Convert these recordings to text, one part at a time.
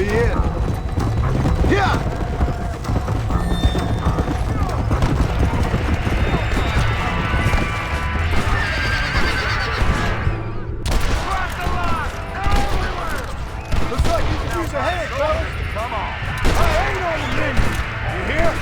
be in. Yeah! Looks like you can use a hand, fellas. Come on. I ain't on the menu. You hear?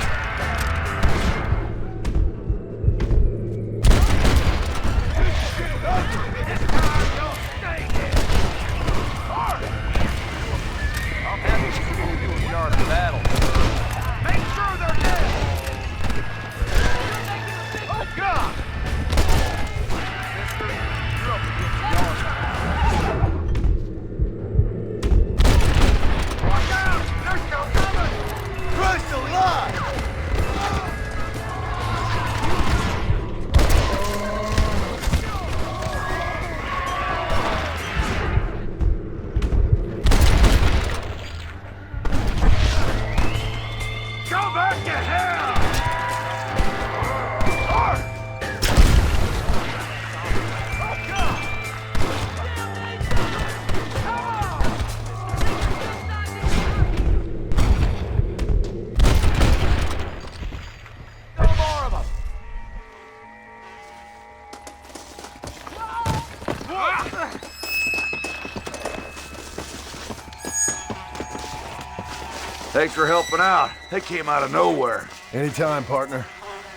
Thanks for helping out. They came out of nowhere. Anytime, partner.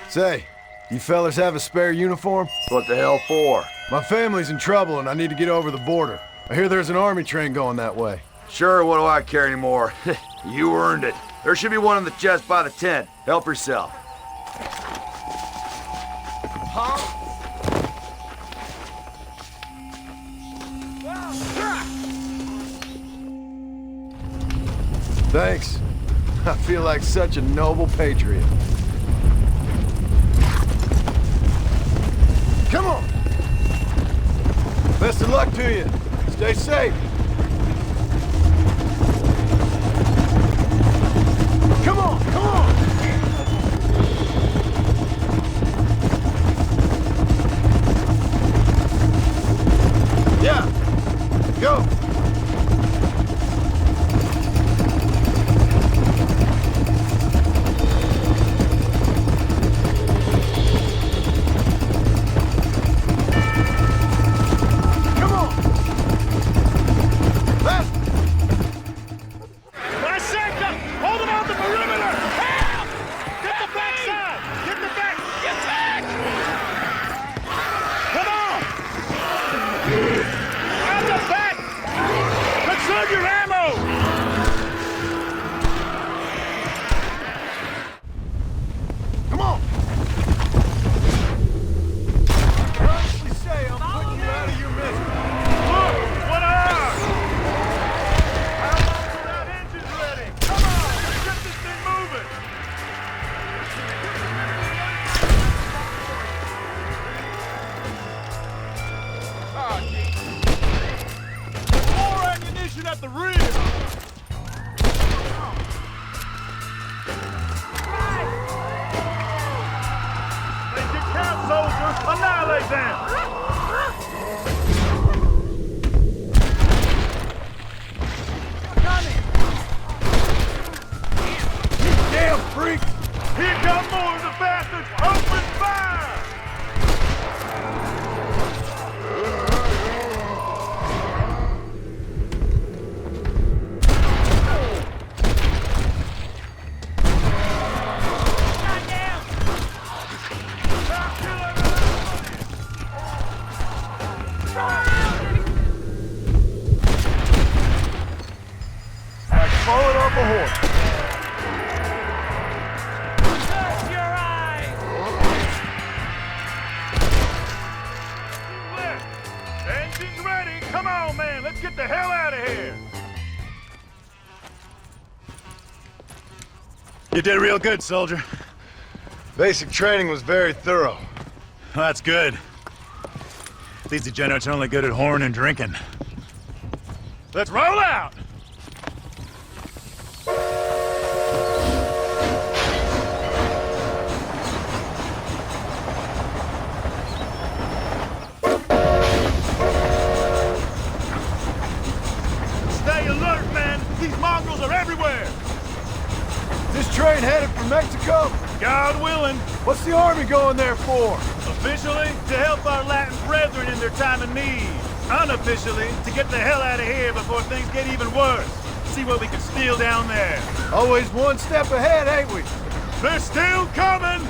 Say, you fellas have a spare uniform? What the hell for? My family's in trouble and I need to get over the border. I hear there's an army train going that way. Sure, what do I care anymore? You earned it. There should be one in the chest by the tent. Help yourself. Huh? Thanks. I feel like such a noble patriot. Come on! Best of luck to you. Stay safe. Come on, come on! Yeah, go! At the rear! Make your count, soldiers! Annihilate them! You damn freaks! Here come more of the bastards! Open fire! Falling off a horse. Shut your eyes! Engines ready. Come on, man. Let's get the hell out of here. You did real good, soldier. Basic training was very thorough. Well, that's good. These degenerates are only good at whoring and drinking. Let's roll out! Stay alert, man! These mongrels in Mexico? God willing. What's the army going there for? Officially, to help our Latin brethren in their time of need. Unofficially, to get the hell out of here before things get even worse. See what we can steal down there. Always one step ahead, ain't we? They're still coming!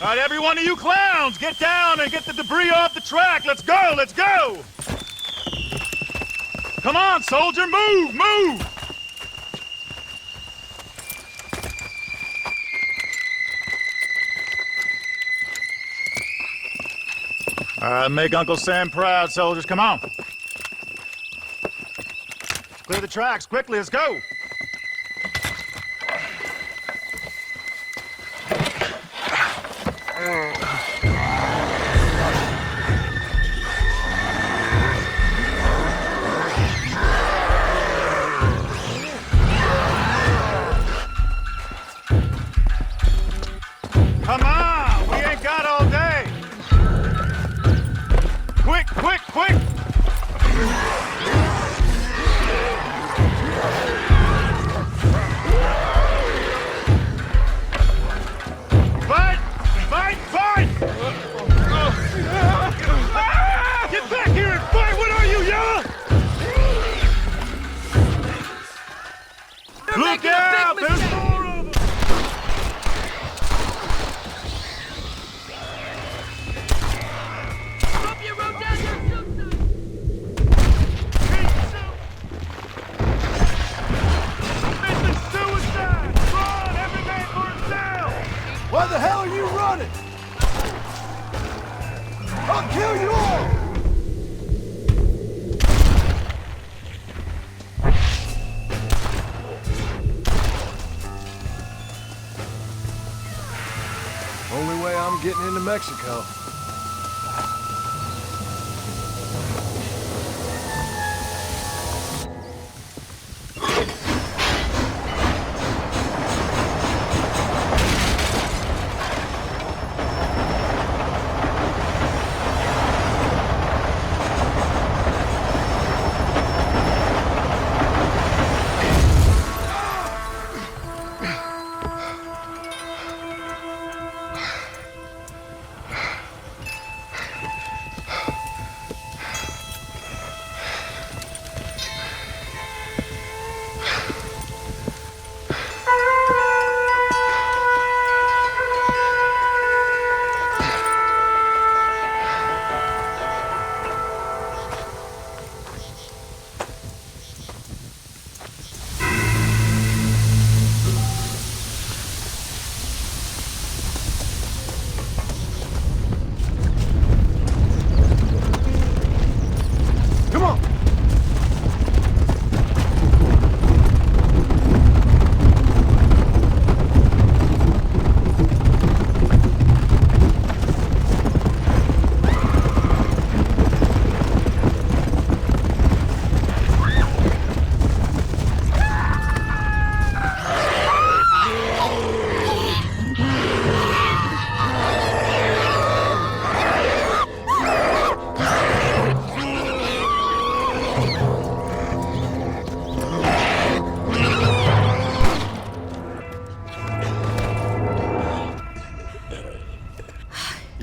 All right, every one of you clowns, get down and get the debris off the track. Let's go, let's go! Come on, soldier, move, move! All right, make Uncle Sam proud, soldiers, come on. Clear the tracks, quickly, let's go! Come on! We ain't got all day! Quick, quick, quick! Fight! Fight! Fight! Get back here and fight! What are you, yellow? Look out! There's more of them! Why the hell are you running? I'll kill you all! Only way I'm getting into Mexico.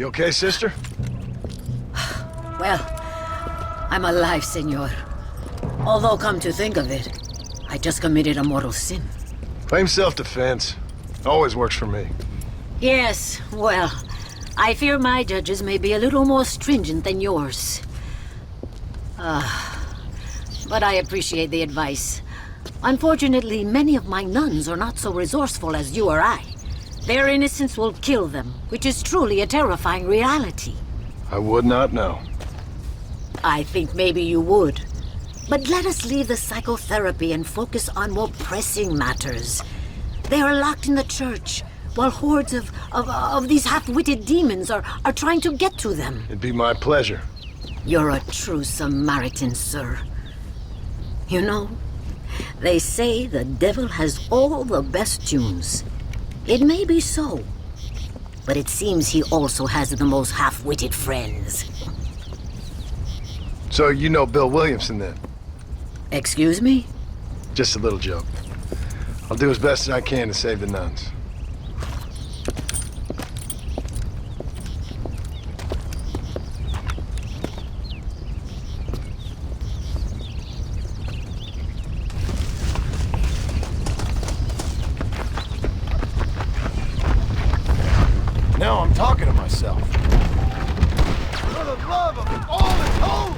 okay, sister? Well, I'm alive, senor. Although, come to think of it, I just committed a mortal sin. Claim self-defense. Always works for me. Yes, well, I fear my judges may be a little more stringent than yours. But I appreciate the advice. Unfortunately, many of my nuns are not so resourceful as you or I. Their innocence will kill them, which is truly a terrifying reality. I would not know. I think maybe you would. But let us leave the psychotherapy and focus on more pressing matters. They are locked in the church, while hordes of these half-witted demons are trying to get to them. It'd be my pleasure. You're a true Samaritan, sir. You know, they say the devil has all the best tunes. It may be so, but it seems he also has the most half-witted friends. So you know Bill Williamson, then? Excuse me? Just a little joke. I'll do as best as I can to save the nuns. Now I'm talking to myself. For the love of all that's holy!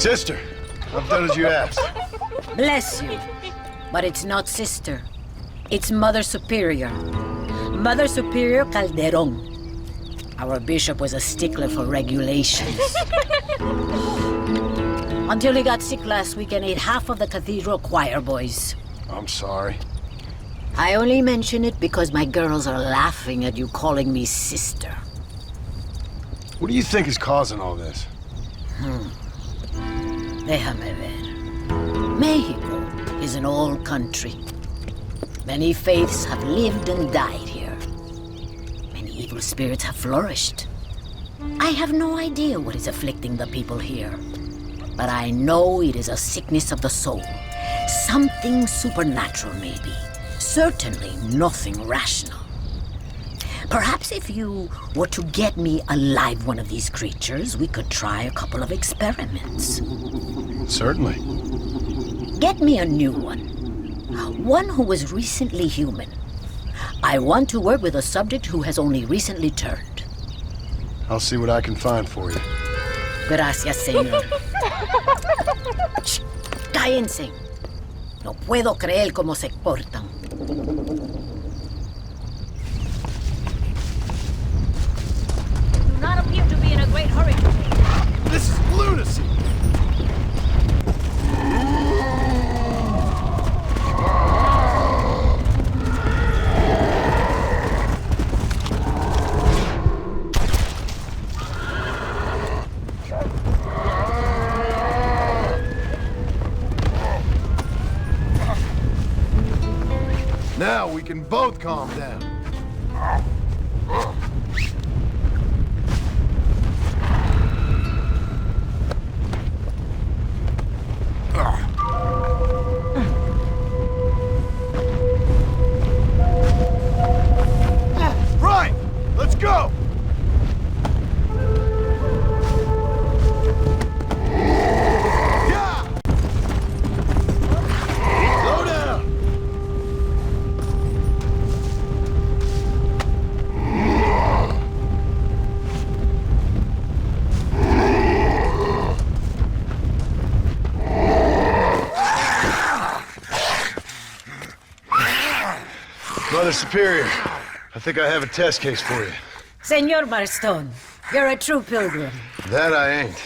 Sister, I've done as you asked. Bless you. But it's not sister. It's Mother Superior. Mother Superior Calderon. Our bishop was a stickler for regulations. Until he got sick last week and ate half of the cathedral choir boys. I'm sorry. I only mention it because my girls are laughing at you calling me sister. What do you think is causing all this? Déjame ver. Mexico is an old country. Many faiths have lived and died here. Many evil spirits have flourished. I have no idea what is afflicting the people here. But I know it is a sickness of the soul. Something supernatural, maybe. Certainly nothing rational. Perhaps if you were to get me alive one of these creatures, we could try a couple of experiments. Certainly. Get me a new one. One who was recently human. I want to work with a subject who has only recently turned. I'll see what I can find for you. Gracias, señor. Shh, cállense. No puedo creer cómo se portan. Do not appear to be in a great hurry to me. This is lunacy! Now we can both calm down. Right! Let's go! Yeah! Slow down! Mother Superior, I think I have a test case for you. Senor Marston, you're a true pilgrim. That I ain't.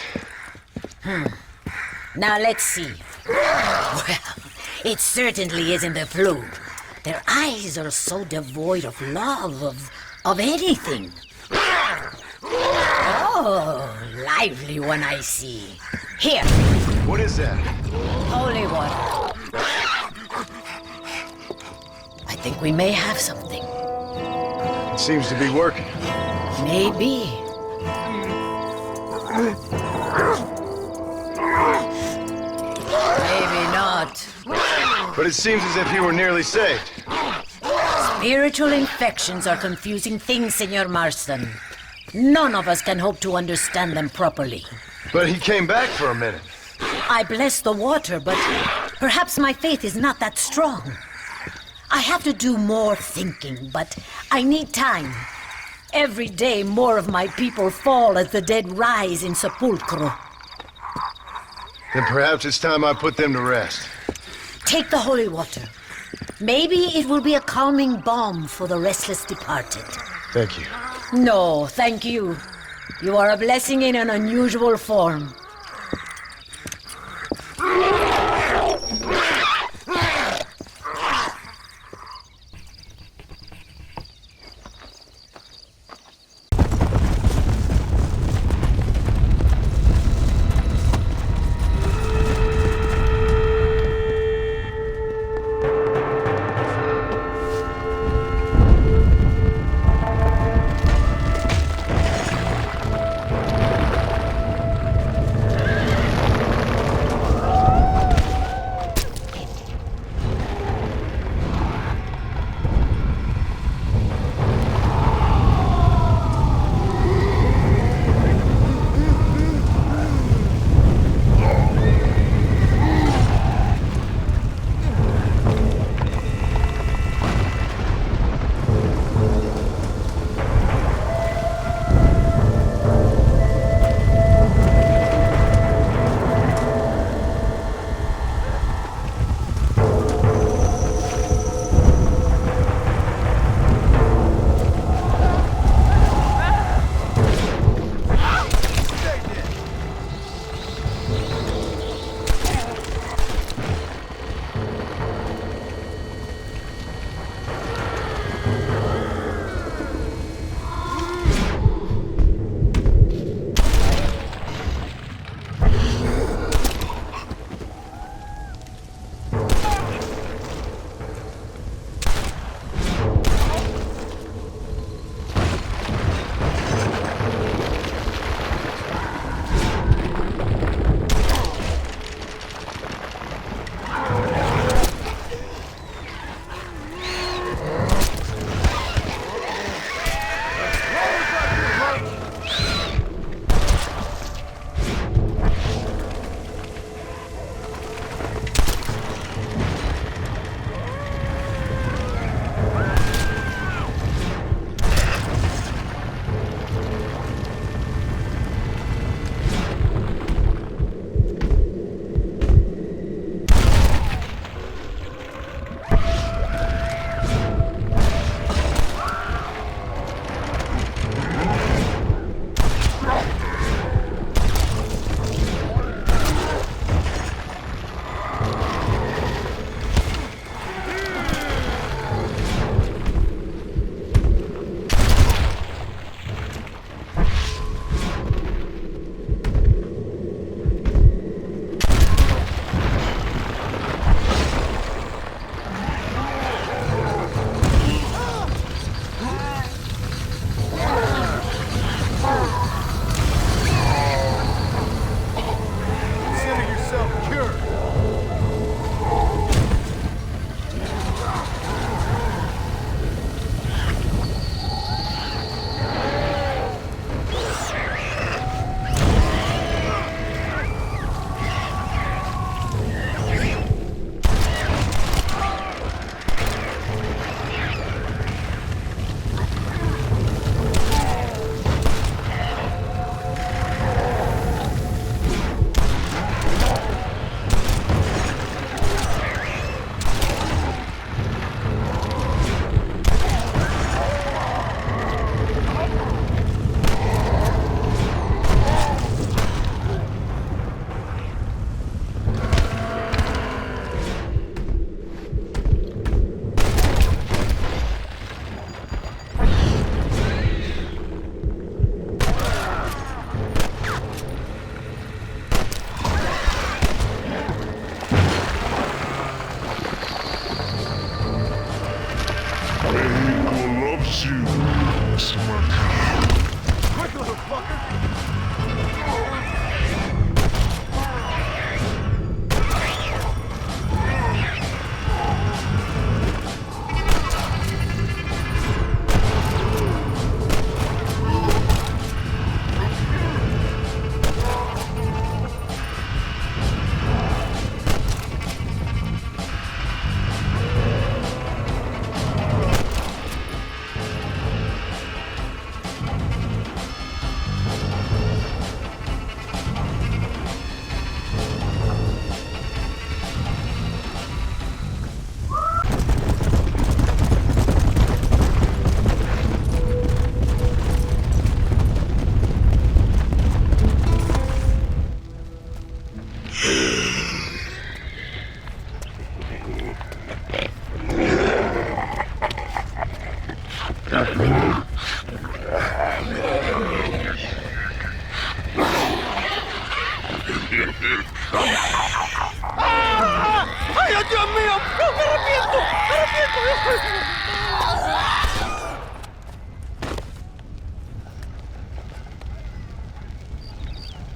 Now let's see. Well, it certainly isn't the flu. Their eyes are so devoid of love, of anything. Oh, lively one I see. Here, What is that? holy water. I think we may have something. It seems to be working. Maybe. Maybe not. But it seems as if you were nearly saved. Spiritual infections are confusing things, Senor Marston. None of us can hope to understand them properly. But he came back for a minute. I bless the water, but perhaps my faith is not that strong. I have to do more thinking, but I need time. Every day more of my people fall as the dead rise in sepulchro. Then perhaps it's time I put them to rest. Take the holy water. Maybe it will be a calming balm for the restless departed. Thank you. No, thank you. You are a blessing in an unusual form.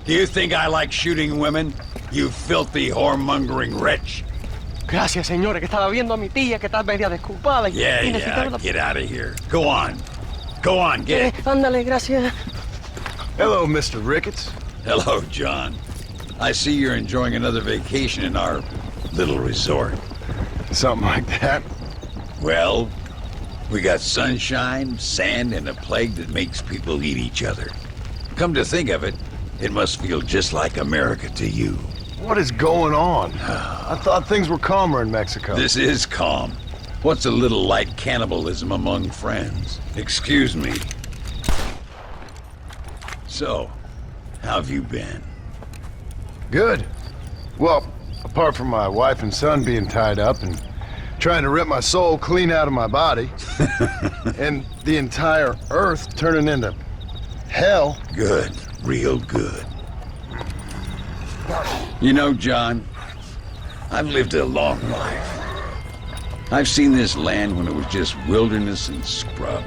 Do you think I like shooting women? You filthy whoremongering wretch. Gracias, señores, que estaba viendo a mi tía que está media desculpada y necesitaba la... Get out of here. Go on. Go on, get it. Ándale, gracias. Hello, Mr. Ricketts. Hello, John. I see you're enjoying another vacation in our little resort. Something like that. Well, we got sunshine, sand, and a plague that makes people eat each other. Come to think of it, it must feel just like America to you. What is going on? I thought things were calmer in Mexico. This is calm. What's a little light cannibalism among friends? Excuse me. So, how have you been? Good. Well, apart from my wife and son being tied up and trying to rip my soul clean out of my body, and the entire Earth turning into hell. Good. Real good. You know, John, I've lived a long life. I've seen this land when it was just wilderness and scrub.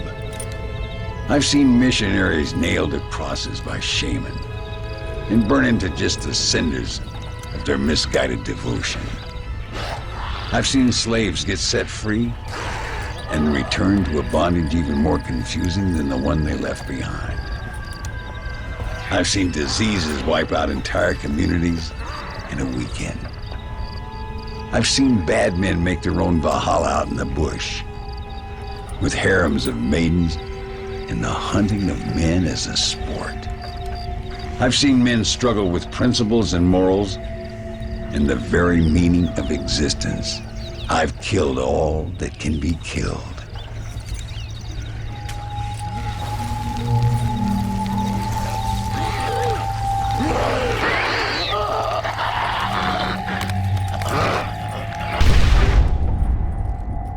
I've seen missionaries nailed to crosses by shaman and burn into just the cinders of their misguided devotion. I've seen slaves get set free and return to a bondage even more confusing than the one they left behind. I've seen diseases wipe out entire communities in a weekend. I've seen bad men make their own Valhalla out in the bush, with harems of maidens and the hunting of men as a sport. I've seen men struggle with principles and morals and the very meaning of existence. I've killed all that can be killed.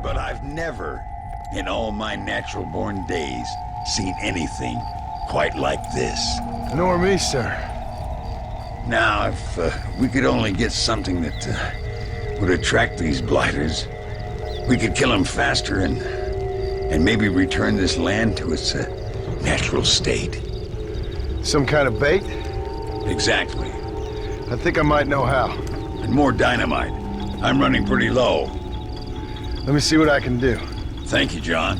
But I've never, in all my natural-born days, seen anything quite like this. Nor me, sir. Now, if we could only get something that would attract these blighters, we could kill them faster and maybe return this land to its natural state. Some kind of bait? Exactly. I think I might know how. And more dynamite. I'm running pretty low. Let me see what I can do. Thank you, John.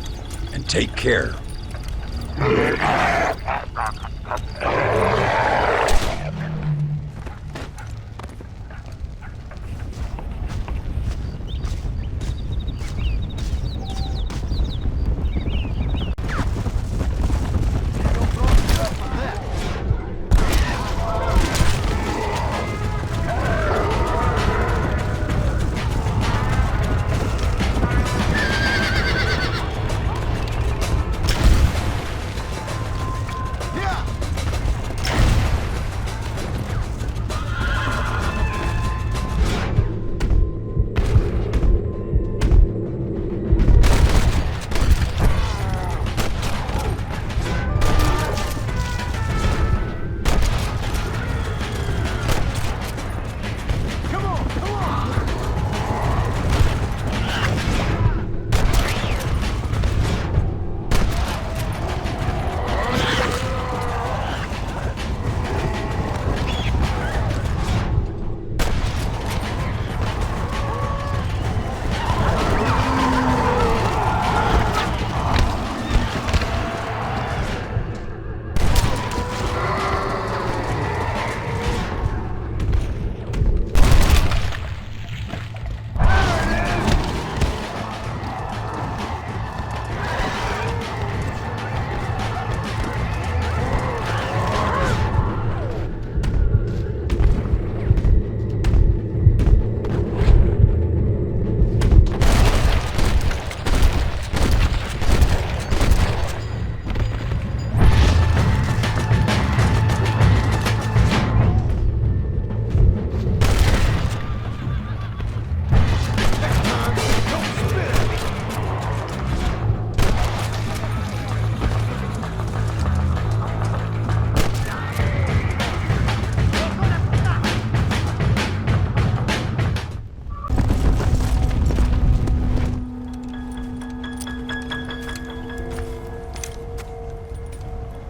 And take care.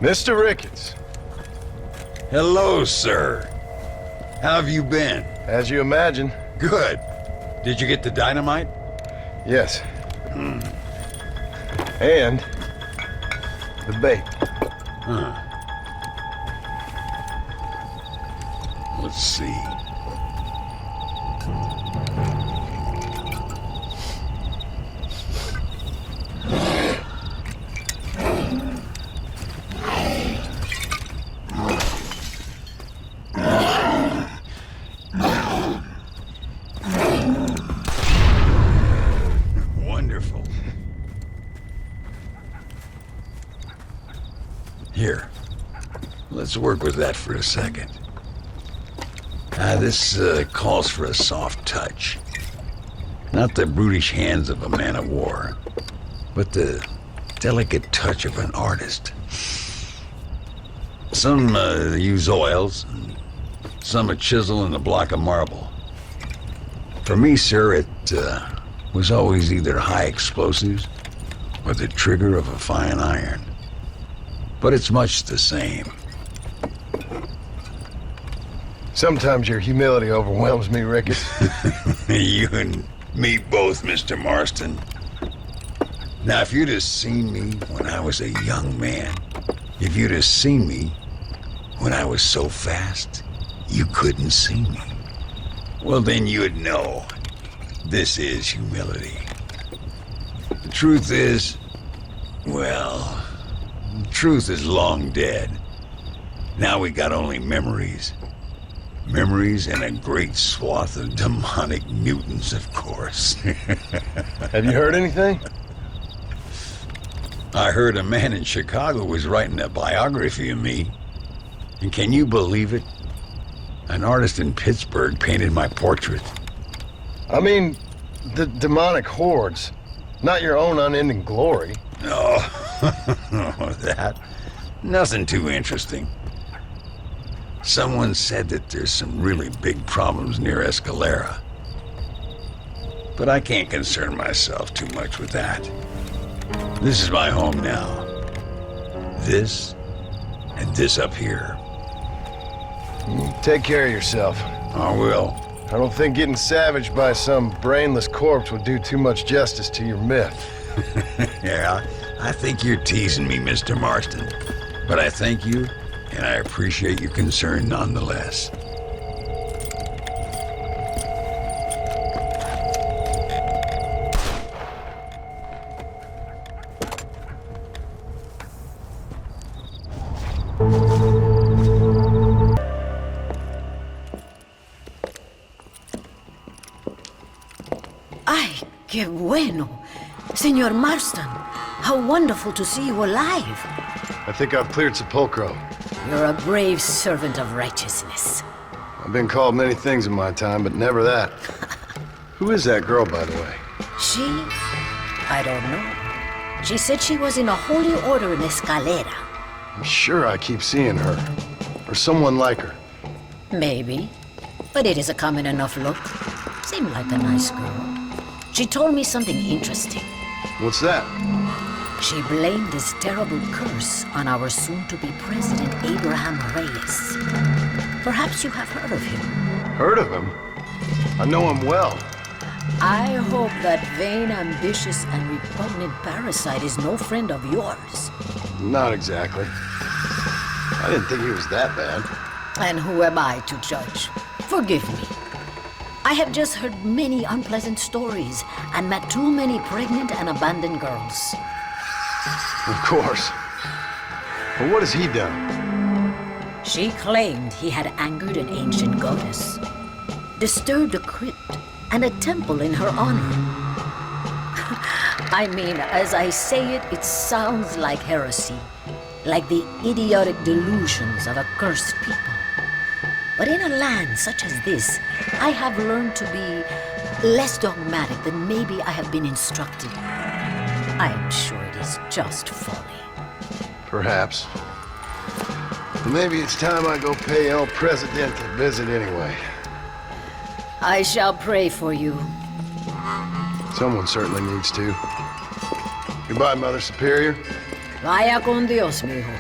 Mr. Ricketts. Hello, sir. How have you been? As you imagine. Good. Did you get the dynamite? Yes. And the bait. Huh. Let's see. Wonderful. Here, let's work with that for a second. This calls for a soft touch. Not the brutish hands of a man of war, but the delicate touch of an artist. Some use oils, and some a chisel and a block of marble. For me, sir, it was always either high explosives or the trigger of a fine iron. But it's much the same. Sometimes your humility overwhelms me, Ricketts. You and me both, Mr. Marston. Now, if you'd have seen me when I was a young man, if you'd have seen me when I was so fast, you couldn't see me, well, then you'd know this is humility. The truth is, well, the truth is long dead. Now we got only memories. Memories and a great swath of demonic mutants, of course. Have you heard anything? I heard a man in Chicago was writing a biography of me. And can you believe it? An artist in Pittsburgh painted my portrait. I mean, the demonic hordes, not your own unending glory. No, that. Nothing too interesting. Someone said that there's some really big problems near Escalera. But I can't concern myself too much with that. This is my home now. This, and this up here. Take care of yourself. I will. I don't think getting savaged by some brainless corpse would do too much justice to your myth. Yeah, I think you're teasing me, Mr. Marston. But I thank you, and I appreciate your concern nonetheless. Ay, qué bueno. Senor Marston, how wonderful to see you alive. I think I've cleared Sepulcro. You're a brave servant of righteousness. I've been called many things in my time, but never that. Who is that girl, by the way? She? I don't know. She said she was in a holy order in Escalera. I'm sure I keep seeing her. Or someone like her. Maybe. But it is a common enough look. Seemed like a nice girl. She told me something interesting. What's that? She blamed this terrible curse on our soon-to-be president, Abraham Reyes. Perhaps you have heard of him. Heard of him? I know him well. I hope that vain, ambitious, and repugnant parasite is no friend of yours. Not exactly. I didn't think he was that bad. And who am I to judge? Forgive me. I have just heard many unpleasant stories and met too many pregnant and abandoned girls. Of course. But what has he done? She claimed he had angered an ancient goddess, disturbed a crypt and a temple in her honor. I mean, as I say it, it sounds like heresy, like the idiotic delusions of accursed people. But in a land such as this, I have learned to be less dogmatic than maybe I have been instructed. I am sure it is just folly. Perhaps. But maybe it's time I go pay El Presidente a visit anyway. I shall pray for you. Someone certainly needs to. Goodbye, Mother Superior. Vaya con Dios, mijo.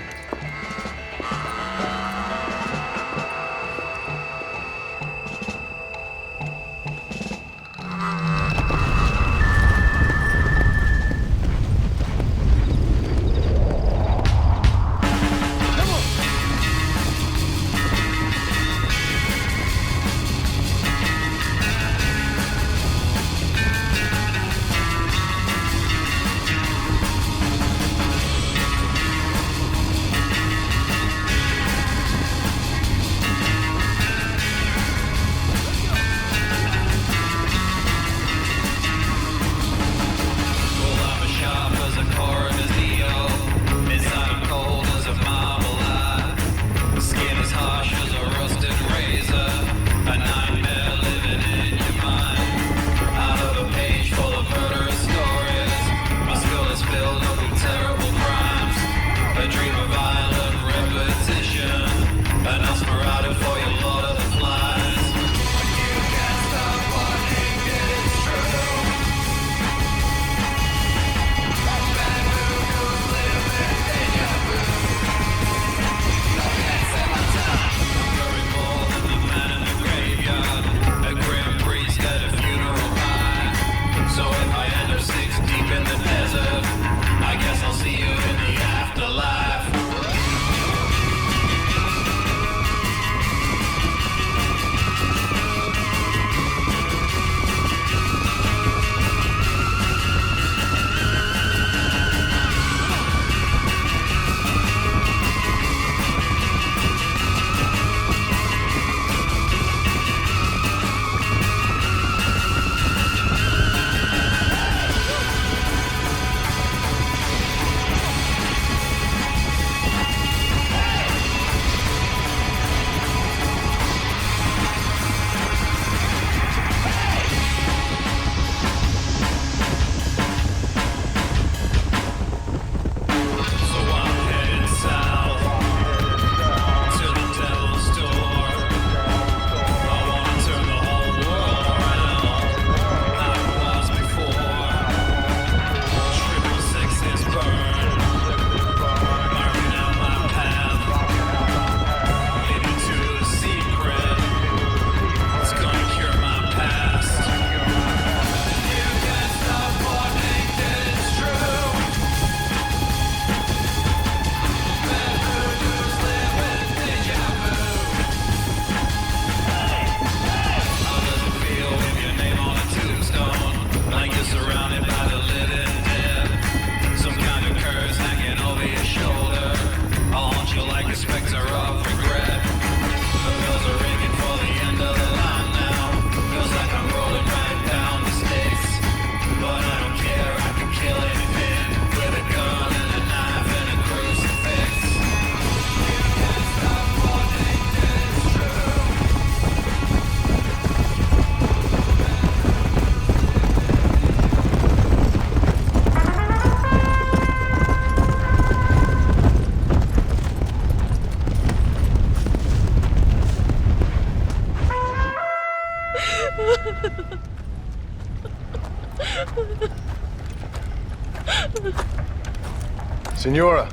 Senora,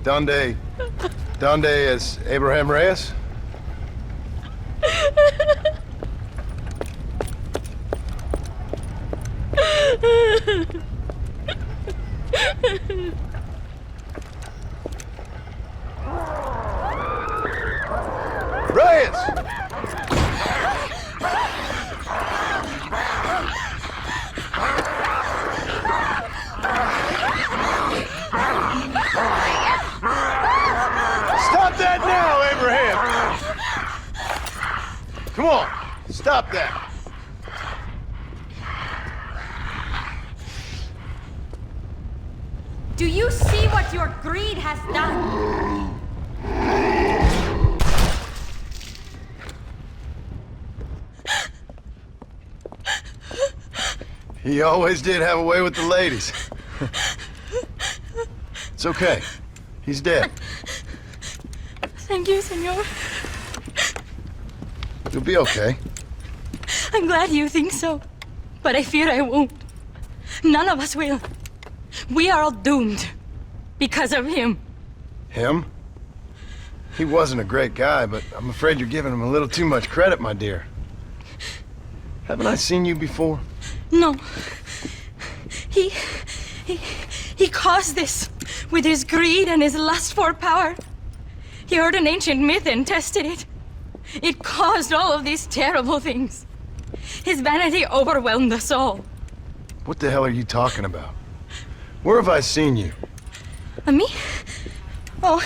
donde es Abraham Reyes? Reyes! Stop that now, Abraham! Come on, stop that. Do you see what your greed has done? He always did have a way with the ladies. It's okay. He's dead. Thank you, senor. You'll be okay. I'm glad you think so. But I fear I won't. None of us will. We are all doomed. Because of him. Him? He wasn't a great guy, but I'm afraid you're giving him a little too much credit, my dear. Haven't I seen you before? No. He caused this with his greed and his lust for power. He heard an ancient myth and tested it. It caused all of these terrible things. His vanity overwhelmed us all. What the hell are you talking about? Where have I seen you? Me? Oh,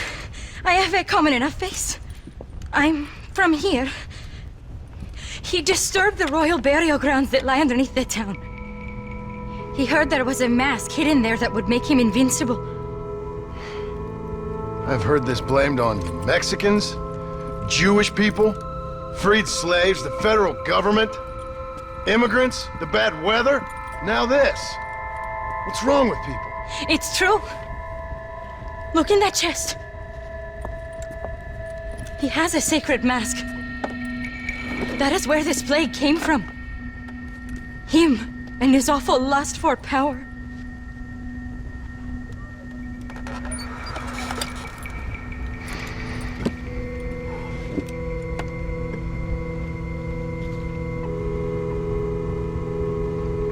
I have a common enough face. I'm from here. He disturbed the royal burial grounds that lie underneath the town. He heard there was a mask hidden there that would make him invincible. I've heard this blamed on Mexicans, Jewish people, freed slaves, the federal government, immigrants, the bad weather, now this. What's wrong with people? It's true. Look in that chest. He has a sacred mask. That is where this plague came from. Him and his awful lust for power.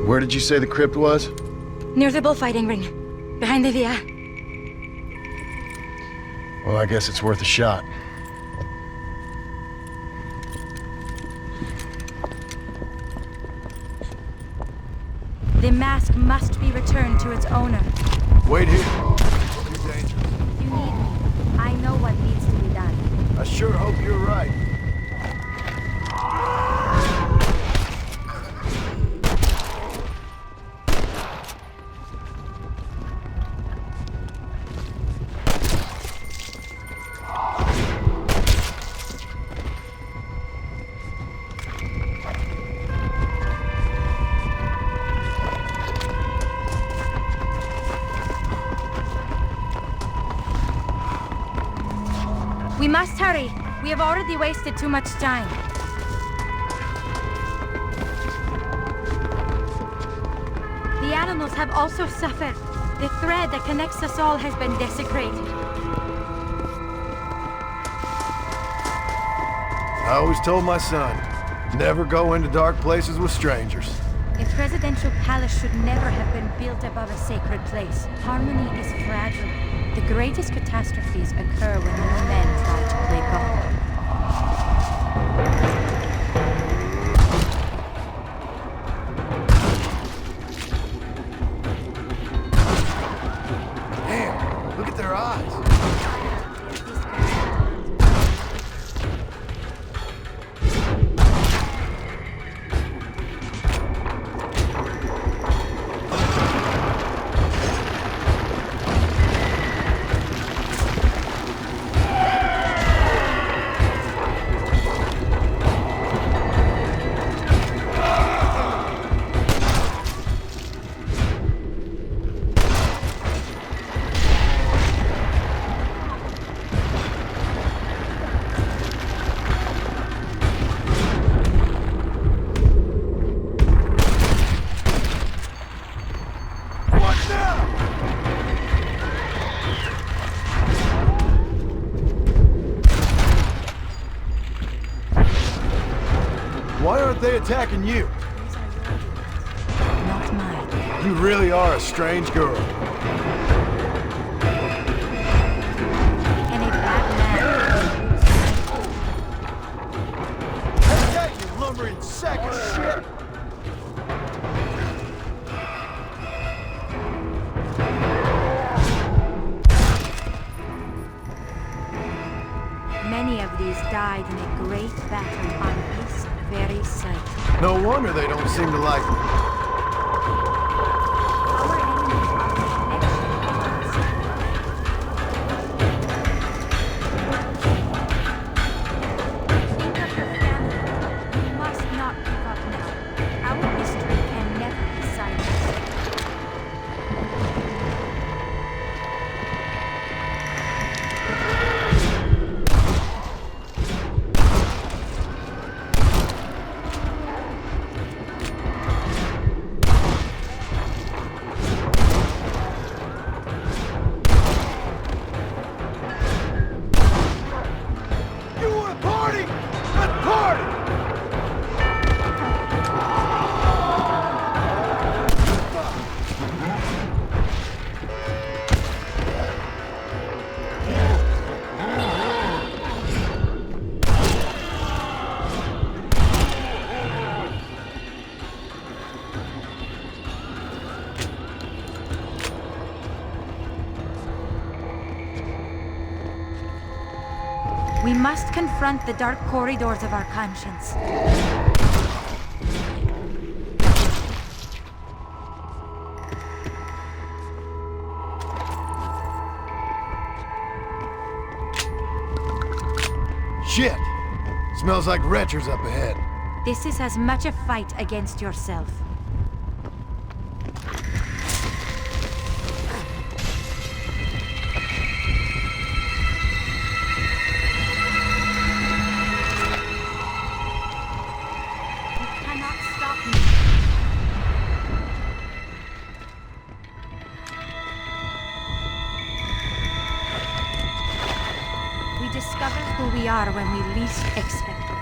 Where did you say the crypt was? Near the bullfighting ring. Behind the villa. Well, I guess it's worth a shot. The mask must be returned to its owner. Wait here. If you need me, I know what needs to be done. I sure hope you're right. We must hurry. We have already wasted too much time. The animals have also suffered. The thread that connects us all has been desecrated. I always told my son, never go into dark places with strangers. A presidential palace should never have been built above a sacred place. Harmony is fragile. The greatest catastrophes occur when young men try to play God. Damn, look at their eyes. they attacking you? Not mine. You really are a strange girl. And a bad man. Hey, that, you lumbering sack of shit! Many of these died in a great battle on this very site. No wonder they don't seem to like me. Our enemies are the connection. Think of your family. We must not give up now. Our history can never be silenced. You want to party? Let's party! We must confront the dark corridors of our conscience. Shit! Smells like retchers up ahead. This is as much a fight against yourself. You cannot stop me. We discover who we are when we least expect it.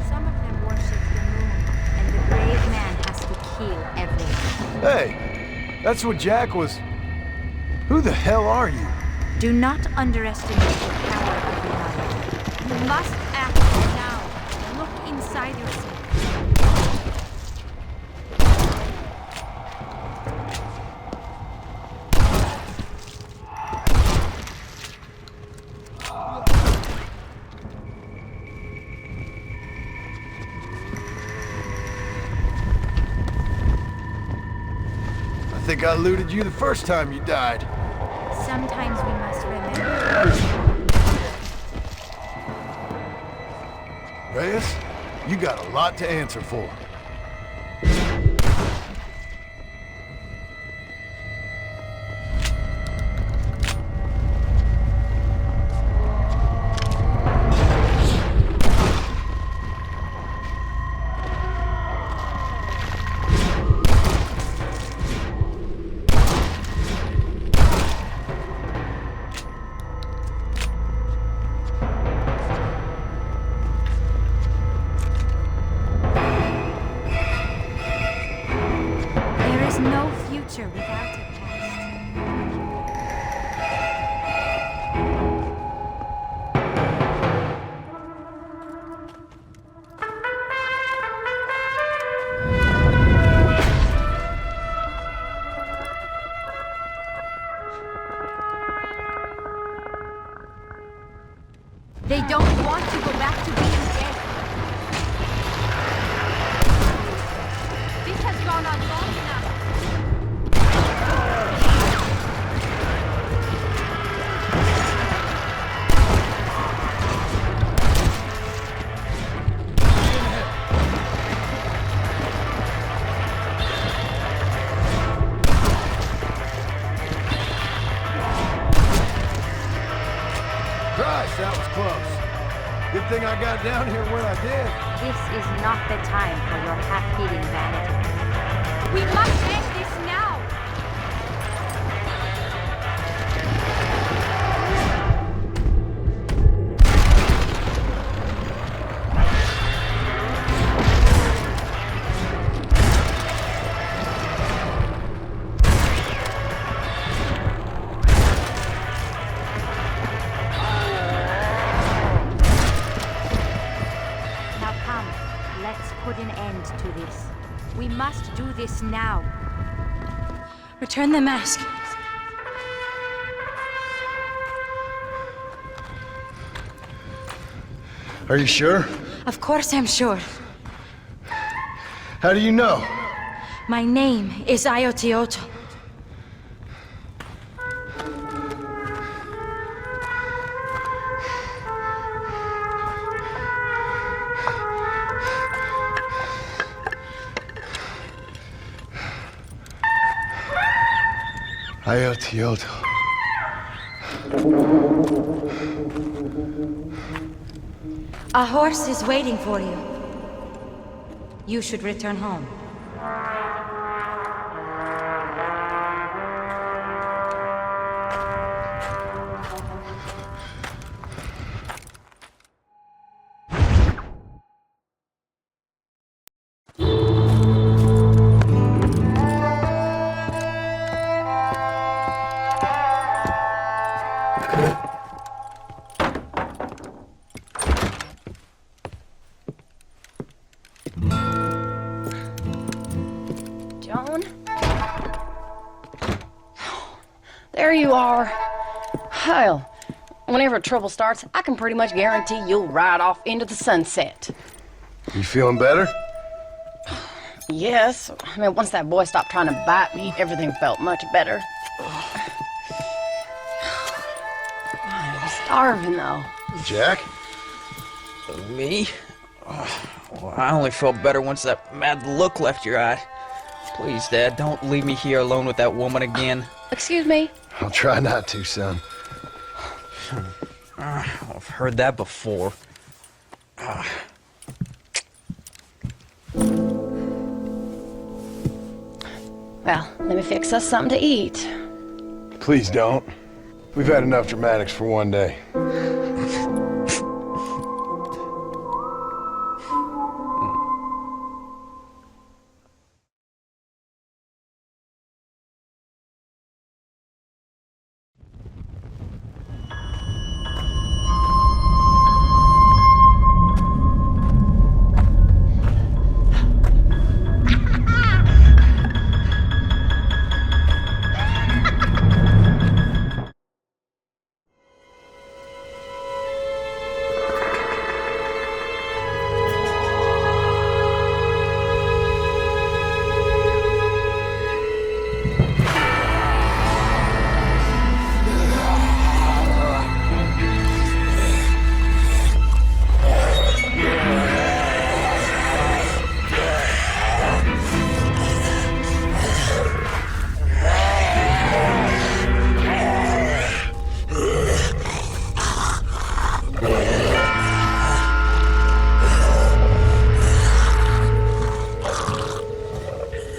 Some of them worship the moon, and the brave man has to kill everyone. Hey, that's what Jack was... Who the hell are you? Do not underestimate the power of the night. You must act now. Look inside yourself. I think I looted you the first time you died. Sometimes we must remember. Reyes, you got a lot to answer for. They don't want to go back to being dead. This has gone on long enough. Christ, that was close. Good thing I got down here when I did. This is not the time for your half-eating vanity. We must end this now! Put an end to this. We must do this now. Return the mask. Are you sure? Of course I'm sure. How do you know? My name is Ayotioto. Ayotioto. A horse is waiting for you. You should return home. John? There you are. Hell, whenever trouble starts, I can pretty much guarantee you'll ride off into the sunset. You feeling better? Yes. I mean, once that boy stopped trying to bite me, everything felt much better. I'm starving, though. Jack? Me? Well, I only felt better once that mad look left your eye. Please, Dad, don't leave me here alone with that woman again. Excuse me? I'll try not to, son. I've heard that before. Well, let me fix us something to eat. Please don't. We've had enough dramatics for one day.